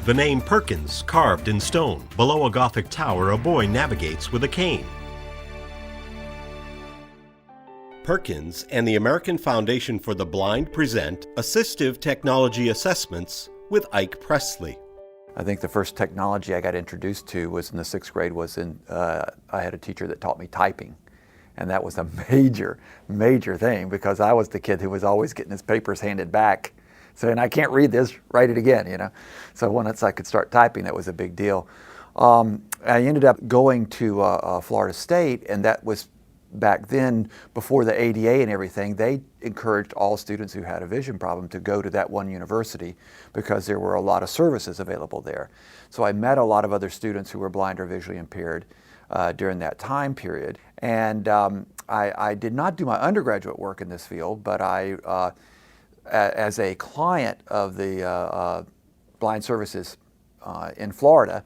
The name Perkins carved in stone. Below a Gothic tower, a boy navigates with a cane. Perkins and the American Foundation for the Blind present Assistive Technology Assessments with Ike Presley. I think the first technology I got introduced to was in the 6th grade. I had a teacher that taught me typing. And that was a major thing because I was the kid who was always getting his papers handed back saying, I can't read this, write it again, you know. So once I could start typing, that was a big deal. I ended up going to Florida State, and that was back then, before the ADA and everything. They encouraged all students who had a vision problem to go to that one university because there were a lot of services available there. So I met a lot of other students who were blind or visually impaired during that time period. And I did not do my undergraduate work in this field, but as a client of the Blind Services in Florida,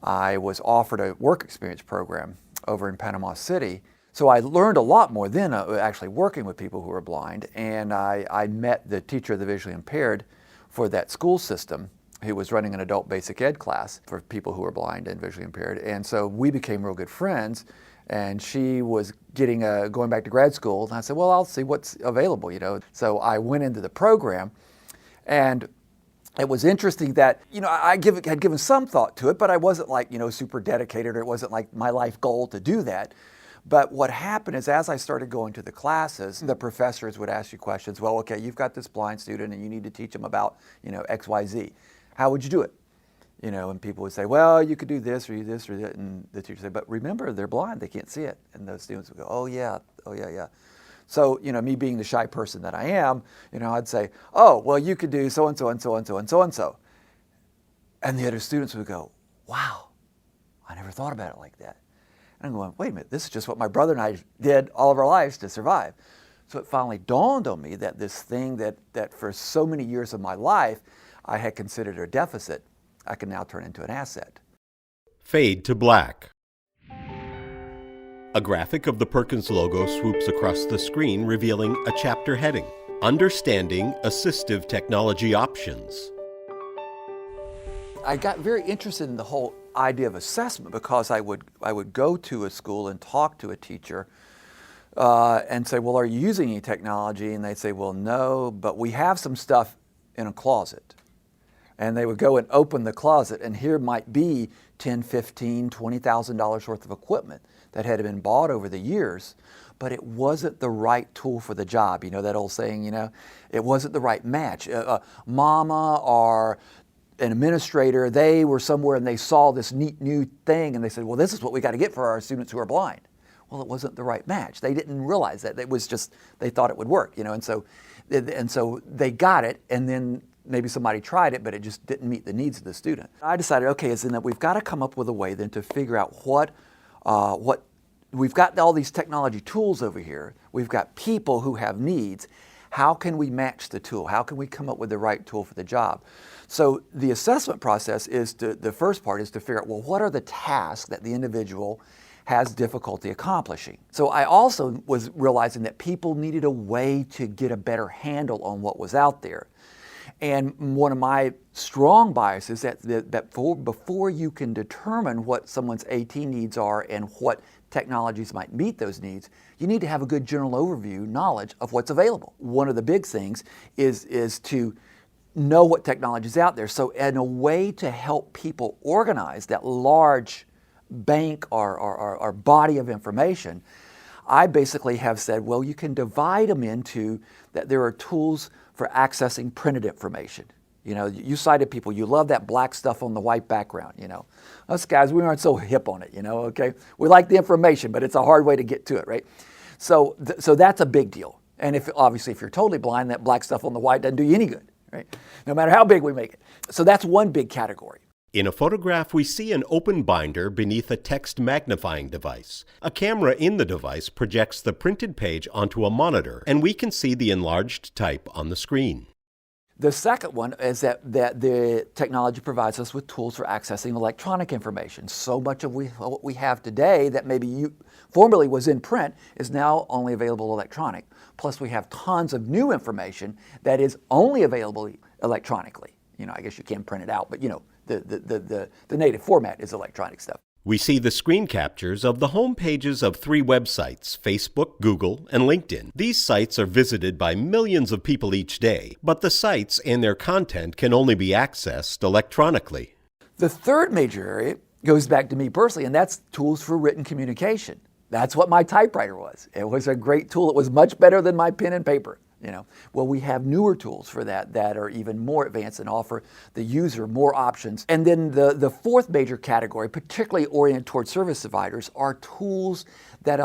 I was offered a work experience program over in Panama City. So I learned a lot more then actually working with people who were blind, and I met the teacher of the visually impaired for that school system who was running an adult basic ed class for people who were blind and visually impaired. And so we became real good friends, and she was going back to grad school, and I said, well, I'll see what's available, you know. So I went into the program, and it was interesting that, you know, I had given some thought to it, but I wasn't like, you know, super dedicated, or it wasn't like my life goal to do that. But what happened is, as I started going to the classes, the professors would ask you questions. Well, okay, you've got this blind student and you need to teach them about, you know, X, Y, Z. How would you do it? You know, and people would say, well, you could do this or that. And the teacher would say, but remember, they're blind, they can't see it. And those students would go, oh yeah. So, you know, me being the shy person that I am, you know, I'd say, oh, well, you could do so-and-so and so-and-so and so-and-so. And the other students would go, wow, I never thought about it like that. And I'm going, wait a minute, this is just what my brother and I did all of our lives to survive. So it finally dawned on me that this thing that for so many years of my life I had considered a deficit, I can now turn into an asset. Fade to black. A graphic of the Perkins logo swoops across the screen, revealing a chapter heading, Understanding Assistive Technology Options. I got very interested in the whole idea of assessment because I would go to a school and talk to a teacher and say, well, are you using any technology? And they'd say, well, no, but we have some stuff in a closet. And they would go and open the closet, and here might be $10,000, $15,000, $20,000 worth of equipment that had been bought over the years, but it wasn't the right tool for the job. You know that old saying, you know, it wasn't the right match. Mama or an administrator, they were somewhere and they saw this neat new thing and they said, well, this is what we got to get for our students who are blind. Well, it wasn't the right match. They didn't realize that. It was just, they thought it would work, you know, and so they got it, and then maybe somebody tried it, but it just didn't meet the needs of the student. I decided, okay, is then that we've got to come up with a way then to figure out what we've got all these technology tools over here. We've got people who have needs. How can we match the tool? How can we come up with the right tool for the job? So the assessment process the first part is to figure out, well, what are the tasks that the individual has difficulty accomplishing? So I also was realizing that people needed a way to get a better handle on what was out there. And one of my strong biases that before you can determine what someone's AT needs are and what technologies might meet those needs, you need to have a good general overview knowledge of what's available. One of the big things is to know what technology is out there. So in a way to help people organize that large bank or body of information, I basically have said, well, you can divide them into that there are tools for accessing printed information. You know, you sighted people, you love that black stuff on the white background, you know. Us guys, we aren't so hip on it, you know, okay? We like the information, but it's a hard way to get to it, right? So that's a big deal. And obviously if you're totally blind, that black stuff on the white doesn't do you any good, right? No matter how big we make it. So that's one big category. In a photograph, we see an open binder beneath a text magnifying device. A camera in the device projects the printed page onto a monitor, and we can see the enlarged type on the screen. The second one is that the technology provides us with tools for accessing electronic information. So much of what we have today that maybe formerly was in print is now only available electronic. Plus we have tons of new information that is only available electronically. You know, I guess you can print it out, but you know, the native format is electronic stuff. We see the screen captures of the home pages of 3 websites, Facebook, Google, and LinkedIn. These sites are visited by millions of people each day, but the sites and their content can only be accessed electronically. The third major area goes back to me personally, and that's tools for written communication. That's what my typewriter was. It was a great tool. It was much better than my pen and paper. Well, we have newer tools for that are even more advanced and offer the user more options. And then the fourth major category, particularly oriented towards service providers, are tools that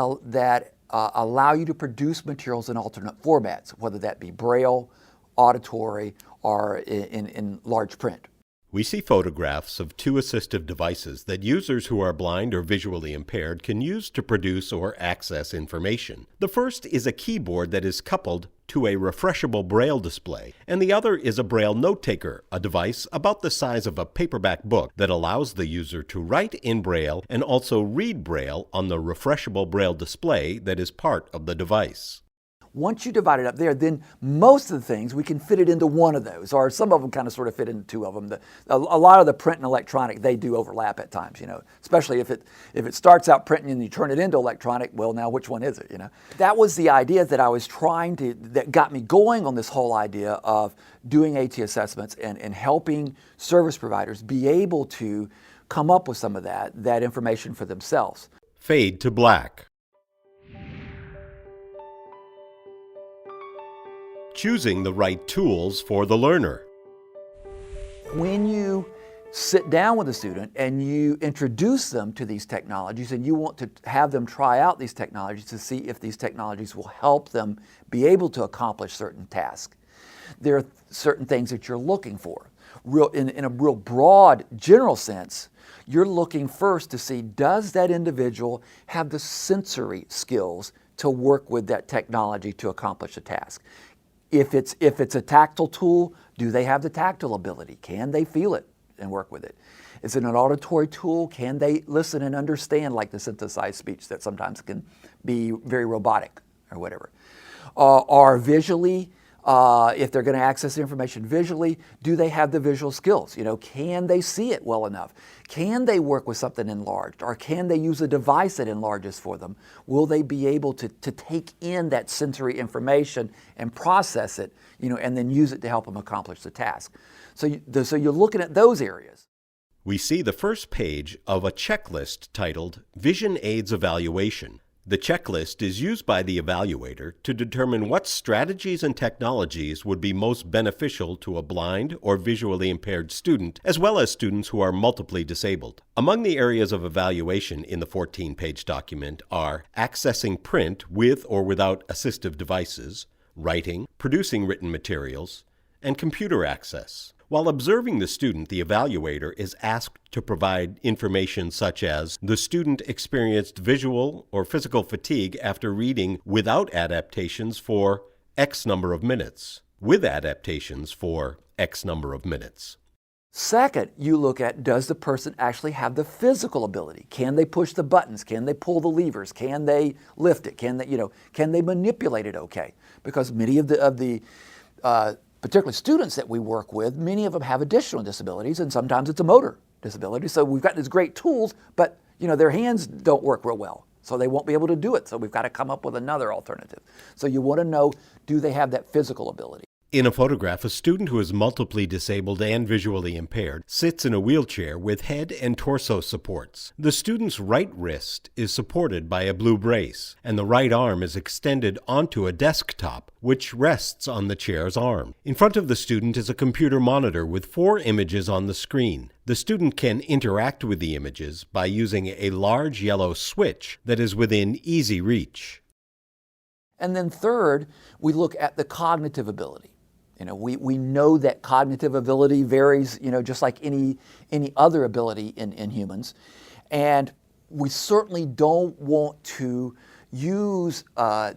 allow you to produce materials in alternate formats, whether that be Braille, auditory, or in large print. We see photographs of 2 assistive devices that users who are blind or visually impaired can use to produce or access information. The first is a keyboard that is coupled to a refreshable Braille display, and the other is a Braille note-taker, a device about the size of a paperback book that allows the user to write in Braille and also read Braille on the refreshable Braille display that is part of the device. Once you divide it up there, then most of the things we can fit it into one of those, or some of them kind of sort of fit into 2 of them. A lot of the print and electronic, they do overlap at times, especially if it starts out printing and you turn it into electronic, well, now which one is it, That was the idea that I was that got me going on this whole idea of doing AT assessments and helping service providers be able to come up with some of that information for themselves. Fade to black. Choosing the right tools for the learner. When you sit down with a student and you introduce them to these technologies and you want to have them try out these technologies to see if these technologies will help them be able to accomplish certain tasks, there are certain things that you're looking for. In a real broad, general sense, you're looking first to see, does that individual have the sensory skills to work with that technology to accomplish a task? If it's a tactile tool, do they have the tactile ability? Can they feel it and work with it? Is it an auditory tool? Can they listen and understand, like the synthesized speech that sometimes can be very robotic or whatever? Or visually, if they're going to access the information visually, do they have the visual skills? Can they see it well enough? Can they work with something enlarged? Or can they use a device that enlarges for them? Will they be able to take in that sensory information and process it, and then use it to help them accomplish the task? So you're looking at those areas. We see the first page of a checklist titled Vision Aids Evaluation. The checklist is used by the evaluator to determine what strategies and technologies would be most beneficial to a blind or visually impaired student, as well as students who are multiply disabled. Among the areas of evaluation in the 14-page document are accessing print with or without assistive devices, writing, producing written materials, and computer access. While observing the student, the evaluator is asked to provide information such as the student experienced visual or physical fatigue after reading without adaptations for X number of minutes, with adaptations for X number of minutes. Second, you look at, does the person actually have the physical ability? Can they push the buttons? Can they pull the levers? Can they lift it? Can they manipulate it okay? Because many of the particularly students that we work with, many of them have additional disabilities, and sometimes it's a motor disability. So we've got these great tools, but their hands don't work real well, so they won't be able to do it. So we've got to come up with another alternative. So you want to know, do they have that physical ability? In a photograph, a student who is multiply disabled and visually impaired sits in a wheelchair with head and torso supports. The student's right wrist is supported by a blue brace, and the right arm is extended onto a desktop, which rests on the chair's arm. In front of the student is a computer monitor with 4 images on the screen. The student can interact with the images by using a large yellow switch that is within easy reach. And then third, we look at the cognitive ability. We know that cognitive ability varies, just like any other ability in humans. And we certainly don't want to use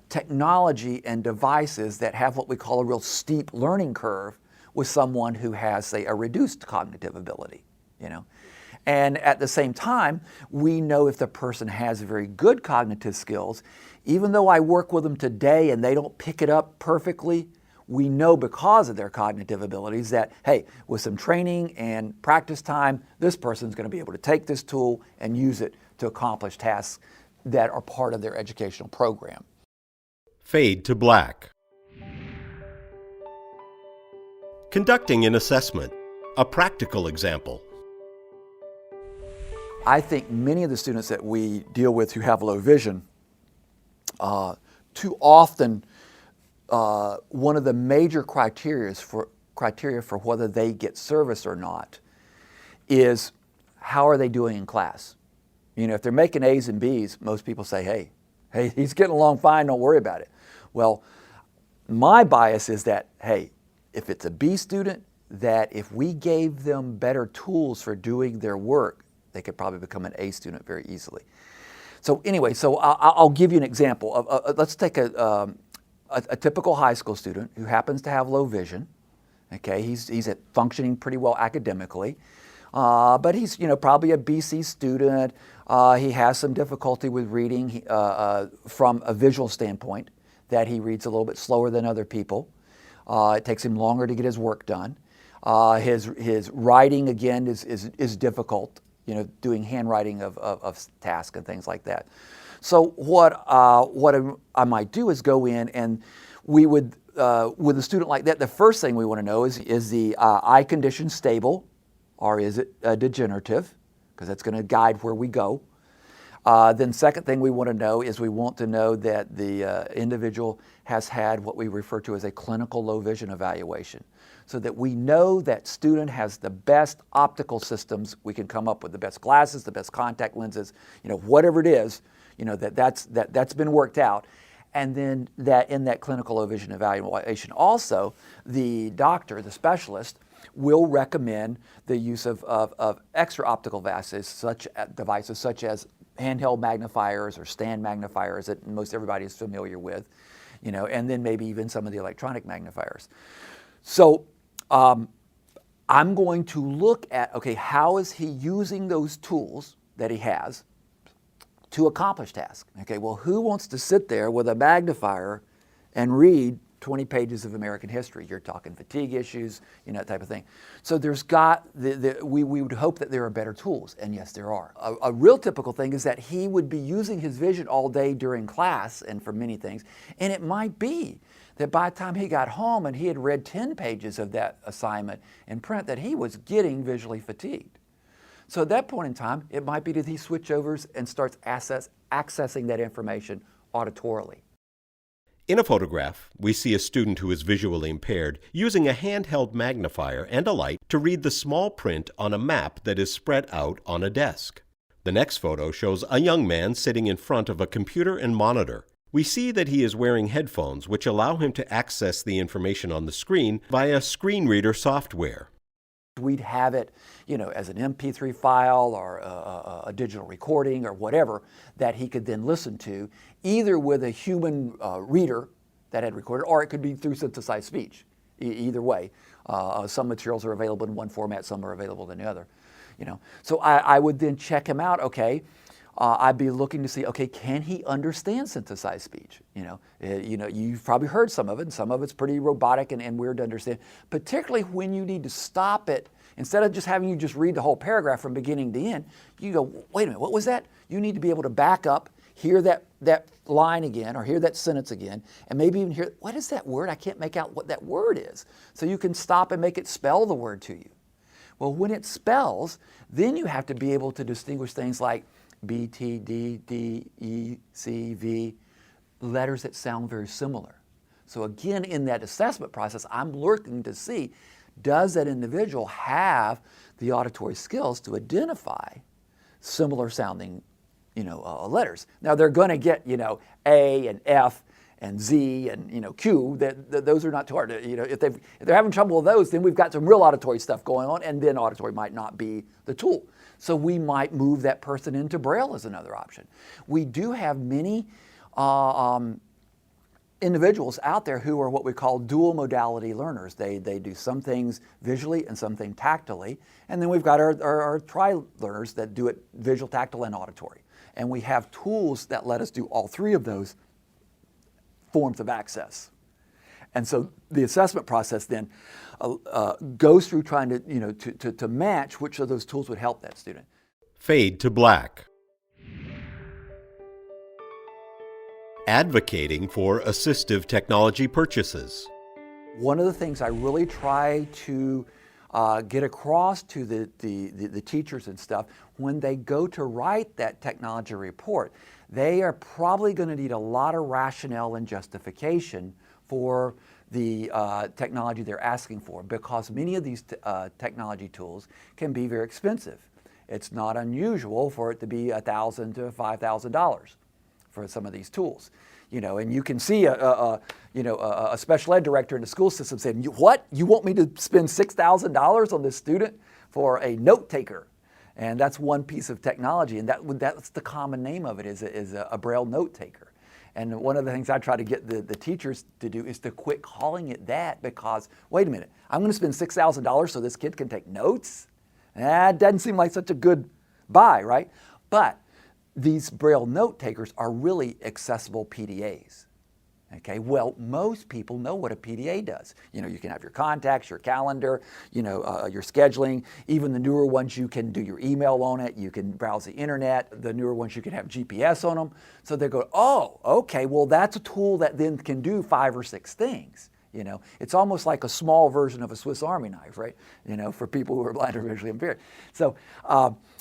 technology and devices that have what we call a real steep learning curve with someone who has, say, a reduced cognitive ability, And at the same time, we know if the person has very good cognitive skills, even though I work with them today and they don't pick it up perfectly, we know because of their cognitive abilities that, hey, with some training and practice time, this person's going to be able to take this tool and use it to accomplish tasks that are part of their educational program. Fade to black. Conducting an assessment. A practical example. I think many of the students that we deal with who have low vision, too often one of the major criteria for whether they get service or not is how are they doing in class. You know, if they're making A's and B's, most people say, hey, he's getting along fine, don't worry about it. Well, my bias is that, hey, if it's a B student, that if we gave them better tools for doing their work, they could probably become an A student very easily. So anyway, I'll give you an example. Let's take a typical high school student who happens to have low vision. Okay, he's functioning pretty well academically, but he's probably a BC student. He has some difficulty with reading from a visual standpoint, that he reads a little bit slower than other people. It takes him longer to get his work done. His writing again is difficult. Doing handwriting of tasks and things like that. So what I might do is go in and we would, with a student like that, the first thing we want to know is the eye condition stable, or is it degenerative? Because that's going to guide where we go. Then second thing we want to know is we want to know that the individual has had what we refer to as a clinical low vision evaluation, so that we know that student has the best optical systems we can come up with, the best glasses, the best contact lenses, whatever it is, that's been worked out. And then that in that clinical low vision evaluation also, the doctor, the specialist, will recommend the use of extra optical devices such as handheld magnifiers or stand magnifiers that most everybody is familiar with, and then maybe even some of the electronic magnifiers. So I'm going to look at, okay, how is he using those tools that he has to accomplish tasks? Okay, well, who wants to sit there with a magnifier and read 20 pages of American history? You're talking fatigue issues, that type of thing. So we would hope that there are better tools, and yes, there are. A real typical thing is that he would be using his vision all day during class and for many things, and it might be that by the time he got home and he had read 10 pages of that assignment in print, that he was getting visually fatigued. So at that point in time, it might be that he switch overs and starts accessing that information auditorily. In a photograph, we see a student who is visually impaired using a handheld magnifier and a light to read the small print on a map that is spread out on a desk. The next photo shows a young man sitting in front of a computer and monitor. We see that he is wearing headphones which allow him to access the information on the screen via screen reader software. We'd have it, as an MP3 file or a digital recording or whatever that he could then listen to, either with a human reader that had recorded, or it could be through synthesized speech. Either way, some materials are available in one format, some are available in the other. So I would then check him out. Okay, I'd be looking to see, okay, can he understand synthesized speech? You've probably heard some of it, and some of it's pretty robotic and weird to understand, particularly when you need to stop it. Instead of just having you just read the whole paragraph from beginning to end, you go, wait a minute, what was that? You need to be able to back up, hear that line again, or hear that sentence again, and maybe even hear, what is that word? I can't make out what that word is. So you can stop and make it spell the word to you. Well, when it spells, then you have to be able to distinguish things like B, T, D, D, E, C, V, letters that sound very similar. So again, in that assessment process, I'm looking to see, does that individual have the auditory skills to identify similar sounding, letters? Now they're going to get, A and F and Z and Q. Those are not too hard. If they're having trouble with those, then we've got some real auditory stuff going on, and then auditory might not be the tool. So we might move that person into Braille as another option. We do have many individuals out there who are what we call dual modality learners. They do some things visually and some things tactilely. And then we've got our tri-learners that do it visual, tactile, and auditory. And we have tools that let us do all three of those forms of access. And so the assessment process then goes through trying to, to match which of those tools would help that student. Fade to black. Advocating for assistive technology purchases. One of the things I really try to get across to the teachers and stuff, when they go to write that technology report, they are probably going to need a lot of rationale and justification for the technology they're asking for, because many of these technology tools can be very expensive. It's not unusual for it to be $1,000 to $5,000 for some of these tools. And you can see a special ed director in the school system saying, "What? You want me to spend $6,000 on this student for a note taker?" And that's one piece of technology, and that's the common name of it is a Braille note taker. And one of the things I try to get the teachers to do is to quit calling it that, because wait a minute, I'm going to spend $6,000 so this kid can take notes? That doesn't seem like such a good buy, right? But these Braille note takers are really accessible PDAs. Okay, well, most people know what a PDA does. You can have your contacts, your calendar, your scheduling. Even the newer ones, you can do your email on it. You can browse the internet. The newer ones, you can have GPS on them. So they go, oh, okay, well, that's a tool that then can do 5 or 6 things. It's almost like a small version of a Swiss Army knife, right? For people who are blind or visually impaired. So,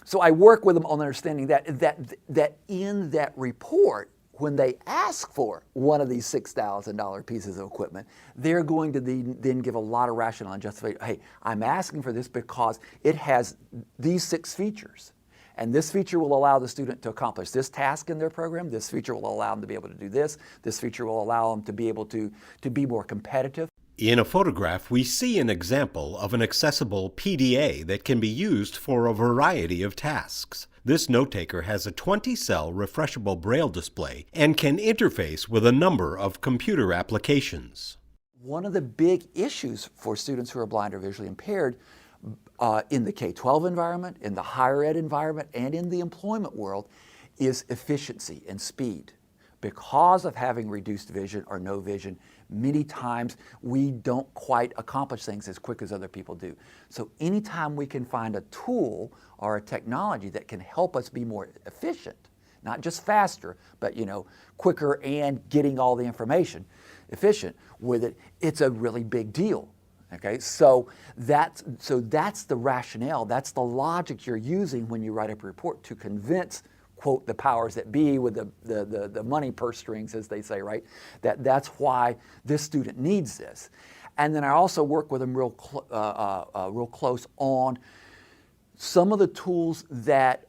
so I work with them on understanding that in that report, when they ask for one of these $6,000 pieces of equipment, they're going to then give a lot of rationale and justification. Hey, I'm asking for this because it has these 6 features. And this feature will allow the student to accomplish this task in their program. This feature will allow them to be able to do this. This feature will allow them to be able to be more competitive. In a photograph, we see an example of an accessible PDA that can be used for a variety of tasks. This note-taker has a 20-cell refreshable Braille display and can interface with a number of computer applications. One of the big issues for students who are blind or visually impaired in the K-12 environment, in the higher ed environment, and in the employment world is efficiency and speed. Because of having reduced vision or no vision, many times we don't quite accomplish things as quick as other people do. So anytime we can find a tool or a technology that can help us be more efficient, not just faster, but quicker and getting all the information efficient with it, it's a really big deal. Okay, so that's the rationale, that's the logic you're using when you write up a report to convince, quote, the powers that be with the money purse strings, as they say, right? That's why this student needs this. And then I also work with them real close on some of the tools that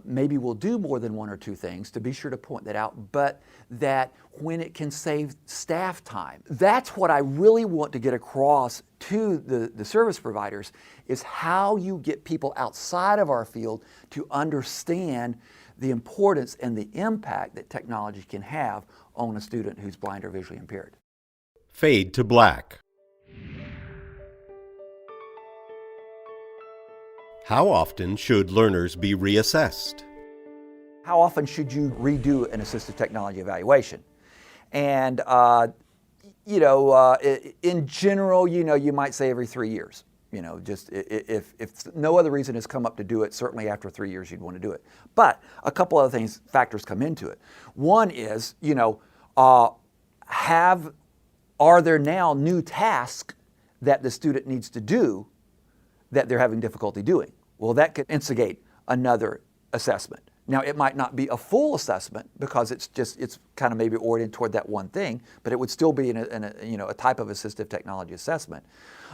maybe will do more than 1 or 2 things, to be sure to point that out, but that when it can save staff time. That's what I really want to get across to the service providers, is how you get people outside of our field to understand the importance and the impact that technology can have on a student who's blind or visually impaired. Fade to black. How often should learners be reassessed? How often should you redo an assistive technology evaluation? And in general, you might say every 3 years. Just if no other reason has come up to do it, certainly after 3 years you'd want to do it. But a couple other factors come into it. One is, are there now new tasks that the student needs to do that they're having difficulty doing? Well, that could instigate another assessment. Now, it might not be a full assessment because it's kind of maybe oriented toward that one thing, but it would still be a type of assistive technology assessment.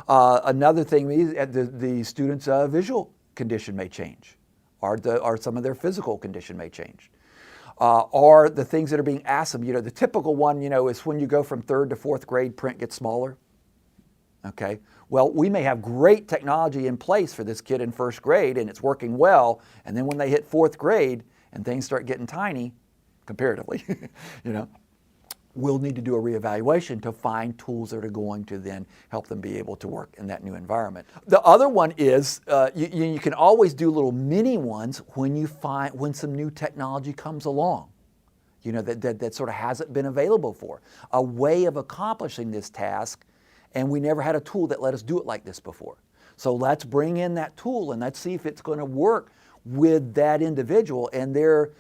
Another thing is the student's visual condition may change, or some of their physical condition may change. Or the things that are being asked them, the typical one, is when you go from 3rd to 4th grade, print gets smaller. Okay, well, we may have great technology in place for this kid in 1st grade and it's working well, and then when they hit 4th grade and things start getting tiny, comparatively, we'll need to do a reevaluation to find tools that are going to then help them be able to work in that new environment. The other one is you can always do little mini ones when some new technology comes along. that sort of hasn't been available for. A way of accomplishing this task, and we never had a tool that let us do it like this before. So let's bring in that tool and let's see if it's going to work with that individual and their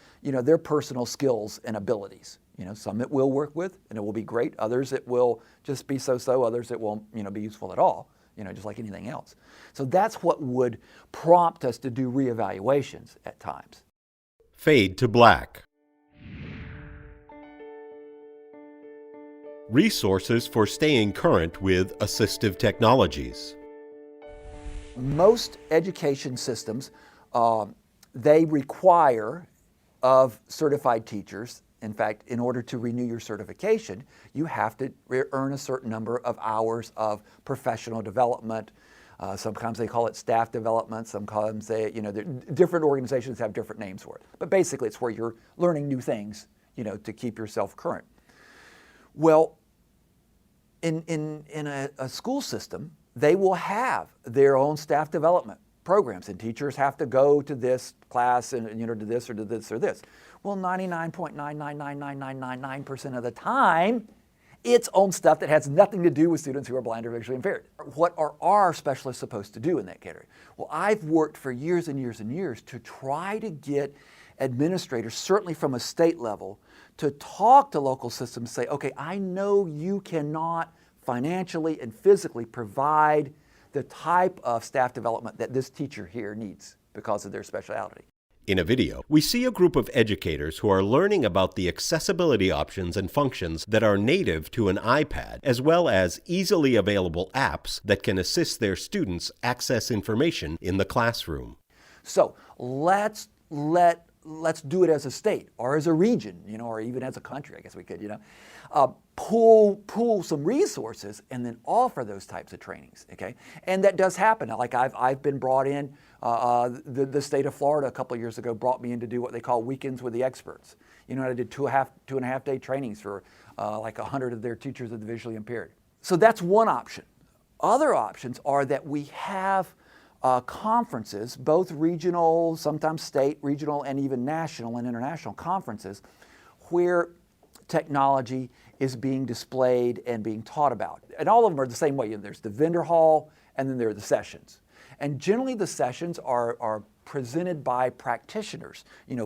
personal skills and abilities. Some it will work with and it will be great. Others it will just be so-so. Others it won't, be useful at all, just like anything else. So that's what would prompt us to do reevaluations at times. Fade to black. Resources for staying current with assistive technologies. Most education systems, they require of certified teachers, in fact, in order to renew your certification, you have to earn a certain number of hours of professional development. Sometimes they call it staff development. Sometimes different organizations have different names for it. But basically, it's where you're learning new things, to keep yourself current. Well, in a school system, they will have their own staff development programs, and teachers have to go to this class and to this or to this or this. Well, 99.9999999% of the time, it's on stuff that has nothing to do with students who are blind or visually impaired. What are our specialists supposed to do in that category? Well, I've worked for years and years and years to try to get administrators, certainly from a state level, to talk to local systems and say, okay, I know you cannot financially and physically provide the type of staff development that this teacher here needs because of their specialty. In a video, we see a group of educators who are learning about the accessibility options and functions that are native to an iPad, as well as easily available apps that can assist their students access information in the classroom. So let's do it as a state or as a region, or even as a country, I guess we could, pool some resources and then offer those types of trainings, okay? And that does happen. Like I've been brought in, the state of Florida a couple of years ago brought me in to do what they call weekends with the experts. I did two and a half day trainings for like 100 of their teachers of the visually impaired. So that's one option. Other options are that we have conferences, both regional, sometimes state, regional, and even national and international conferences, where technology is being displayed and being taught about. And all of them are the same way. There's the vendor hall, and then there are the sessions. And generally the sessions are presented by practitioners,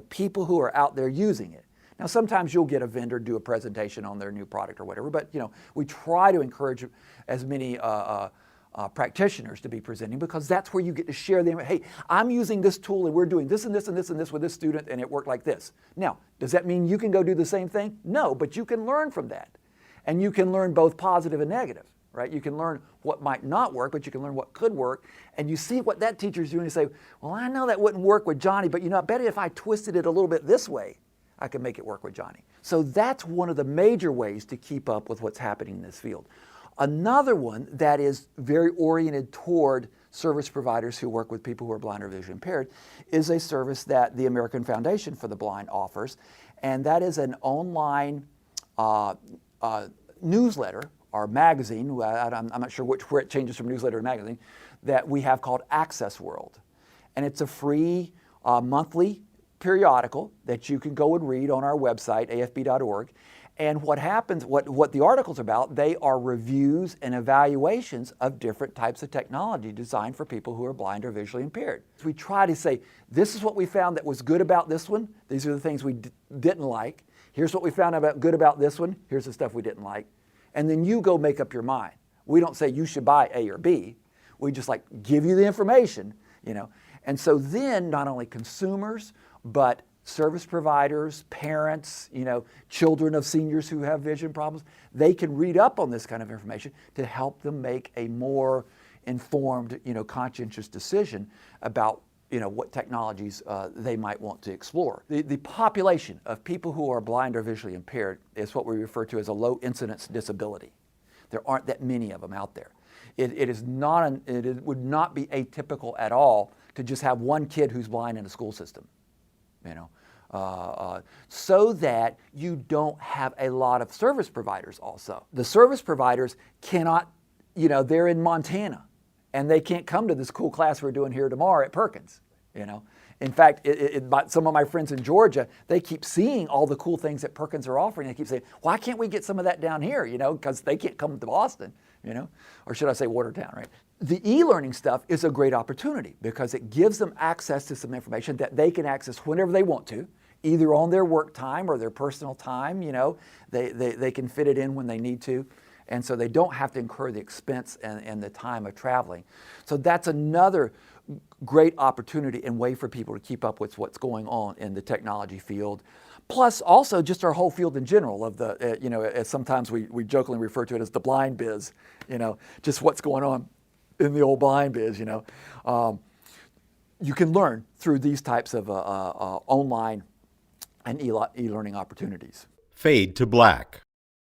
people who are out there using it. Now sometimes you'll get a vendor do a presentation on their new product or whatever, but we try to encourage as many practitioners to be presenting, because that's where you get to share them. Hey, I'm using this tool and we're doing this and this and this and this with this student and it worked like this. Now, does that mean you can go do the same thing? No, but you can learn from that. And you can learn both positive and negative, right? You can learn what might not work, but you can learn what could work. And you see what that teacher's doing and say, well, I know that wouldn't work with Johnny, but I bet if I twisted it a little bit this way, I can make it work with Johnny. So that's one of the major ways to keep up with what's happening in this field. Another one that is very oriented toward service providers who work with people who are blind or visually impaired is a service that the American Foundation for the Blind offers, and that is an online newsletter or magazine, I'm not sure where it changes from newsletter to magazine, that we have called Access World. And it's a free monthly periodical that you can go and read on our website, afb.org. And what happens, what the article's about, they are reviews and evaluations of different types of technology designed for people who are blind or visually impaired. We try to say, this is what we found that was good about this one. These are the things we didn't like. Here's what we found good about this one. Here's the stuff we didn't like. And then you go make up your mind. We don't say you should buy A or B. We just give you the information, And so then not only consumers, but service providers, parents, children of seniors who have vision problems, they can read up on this kind of information to help them make a more informed, conscientious decision about, what technologies they might want to explore. The population of people who are blind or visually impaired is what we refer to as a low incidence disability. There aren't that many of them out there. It would not be atypical at all to just have one kid who's blind in a school system. So that you don't have a lot of service providers also. The service providers cannot, they're in Montana and they can't come to this cool class we're doing here tomorrow at Perkins. you know. In fact, some of my friends in Georgia, they keep seeing all the cool things that Perkins are offering. They keep saying, why can't we get some of that down here, you know, because they can't come to Boston, you know, or should I say Watertown, right? The e-learning stuff is a great opportunity because it gives them access to some information that they can access whenever they want to, either on their work time or their personal time, you know, they can fit it in when they need to. And so they don't have to incur the expense and the time of traveling. So that's another great opportunity and way for people to keep up with what's going on in the technology field. Plus also just our whole field in general of the, you know, as sometimes we jokingly refer to it as the blind biz, you know, just what's going on in the old blind biz, you know. You can learn through these types of online and e-learning opportunities. Fade to black.